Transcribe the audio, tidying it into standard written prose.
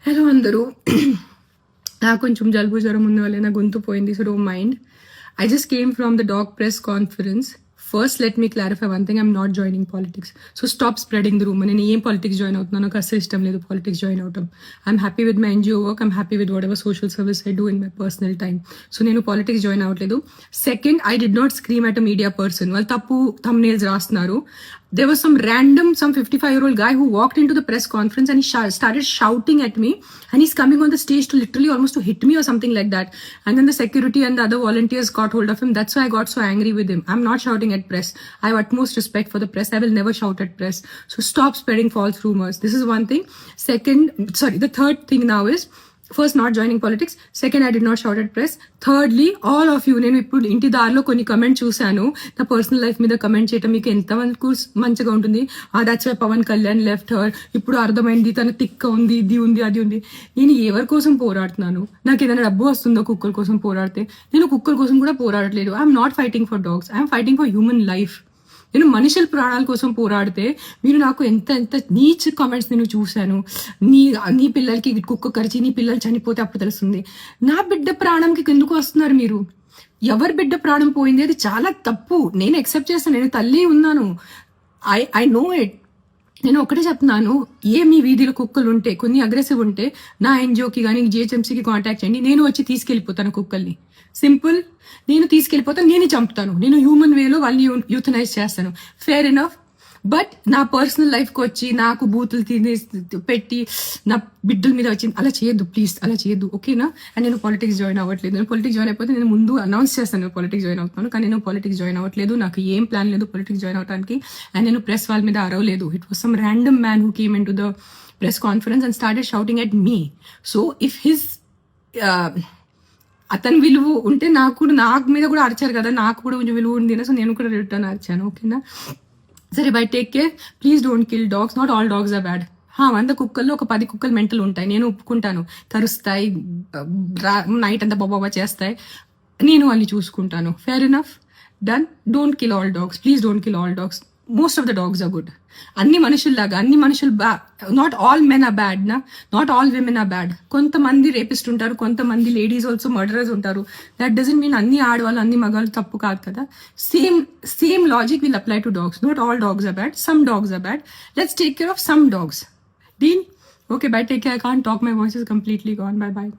Hello అందరూ. నాకు కొంచెం జలుబు జ్వరం ఉన్న వల్ల నా గొంతు పోయింది, so don't mind. I just came from the dog press conference. First, let me clarify one thing. I'm not joining politics. So stop spreading the rumor. నేను ఏం పాలిటిక్స్ జాయిన్ అవుతున్నాను, నాకు అసలు ఇష్టం లేదు పాలిటిక్స్ జాయిన్ అవటం. I'm happy with my NGO work. I'm happy with whatever social service I do in my personal time. So నేను politics join అవ్వట్లేదు. Second, I did not scream at a media person. వాళ్ళు తప్పు thumbnails రాస్తున్నారు. There was some 55-year-old guy who walked into the press conference and he started shouting at me, and he's coming on the stage to literally almost to hit me or something like that. And then the security and the other volunteers got hold of him. That's why I got so angry with him. I'm not shouting at press. I have utmost respect for the press. I will never shout at press. So stop spreading false rumors. This is one thing. The third thing now is, first not joining politics. Second, I did not shout at press. Thirdly, all of you, నేను ఇప్పుడు ఇంటి దారిలో కొన్ని comment చూశాను. నా personal life మీద comment చేయటం మీకు ఎంతమందికి మంచిగా ఉంటుంది? That's why Pawan Kalyan left her. ఇప్పుడు అర్థమైంది తన తిక్క ఉంది, ఇది ఉంది, అది ఉంది. నేను ఎవరి కోసం పోరాడుతున్నాను? నాకు ఏదైనా డబ్బు వస్తుందో కుక్కల కోసం పోరాడితే? నేను కుక్కల కోసం కూడా పోరాడట్లేదు. I'm not fighting for dogs, I'm fighting for human life. నేను మనుషుల ప్రాణాల కోసం పోరాడితే మీరు నాకు ఎంత ఎంత నీచ్ కామెంట్స్ నేను చూశాను. నీ పిల్లలకి కుక్క కరిచి నీ పిల్లలు చనిపోతే అప్పుడు తెలుస్తుంది. నా బిడ్డ ప్రాణంకి ఎందుకు వస్తున్నారు మీరు? ఎవరి బిడ్డ ప్రాణం పోయింది అది చాలా తప్పు. నేను యాక్సెప్ట్ చేస్తాను, నేను తల్లి ఉన్నాను. I know it. నేను ఒకటే చెప్తున్నాను, మీ వీధిలో కుక్కలు ఉంటే, కొన్ని అగ్రెసివ్ ఉంటే నా ఎన్జిఓకి కానీ జిహెచ్ఎంసీకి కాంటాక్ట్ చేయండి. నేను వచ్చి తీసుకెళ్ళిపోతాను కుక్కల్ని. సింపుల్. నేను తీసుకెళ్ళిపోతాను, నేనే చంపుతాను. నేను హ్యూమన్ వేలో వాళ్ళని యూథనైజ్ చేస్తాను. Fair enough. బట్ నా పర్సనల్ లైఫ్కి వచ్చి నాకు బూతులు పెట్టి నా బిడ్డల మీద వచ్చి అలా చేయొద్దు ప్లీజ్, అలా చేయొద్దు, ఓకేనా? అండ్ నేను పాలిటిక్స్ జాయిన్ అవ్వట్లేదు. నేను పాలిటిక్స్ జాయిన్ అయిపోతే నేను ముందు అనౌన్స్ చేస్తాను నేను పాలిటిక్స్ జాయిన్ అవుతున్నాను. కానీ నేను పాలిటిక్స్ జాయిన్ అవ్వట్లేదు. నాకు ఏం ప్లాన్ లేదు పాలిటిక్స్ జాయిన్ అవడానికి. అండ్ నేను ప్రెస్ వాళ్ళ మీద అరవలేదు. It was some random man who came into the press conference and started shouting at me. So if his అతని విలువ ఉంటే నాకు మీద కూడా అరిచారు కదా, నాకు కూడా కొంచెం విలువ ఉంది. సో నేను కూడా రిటర్న్ అరిచాను, ఓకేనా? సరే, bye, take care. Please don't kill dogs. Not all dogs are bad. 100 కుక్కల్లో ఒక 10 కుక్కలు మెంటల్ ఉంటాయి, నేను ఒప్పుకుంటాను. కరుస్తాయి, నైట్ అంతా బాబా చేస్తాయి, నేను వాళ్ళని చూసుకుంటాను. Fair enough, done. Don't kill all dogs, please don't kill all dogs. Most of the dogs are good. అన్ని మనుషుల్లాగా అన్ని మనుషులు not all men are bad నా, not all women are bad. కొంతమంది రేపిస్ట్ ఉంటారు, కొంతమంది లేడీస్ ఆల్సో మర్డరర్స్ ఉంటారు. That doesn't mean అన్ని ఆడవాళ్ళు అన్ని మగాళ్ళు తప్పు కాదు కదా. Same logic will apply to dogs. Not all dogs are bad, some dogs are bad. Let's take care of some dogs. Deal? Okay, bye, take care. I can't talk, my voice is completely gone. Bye bye.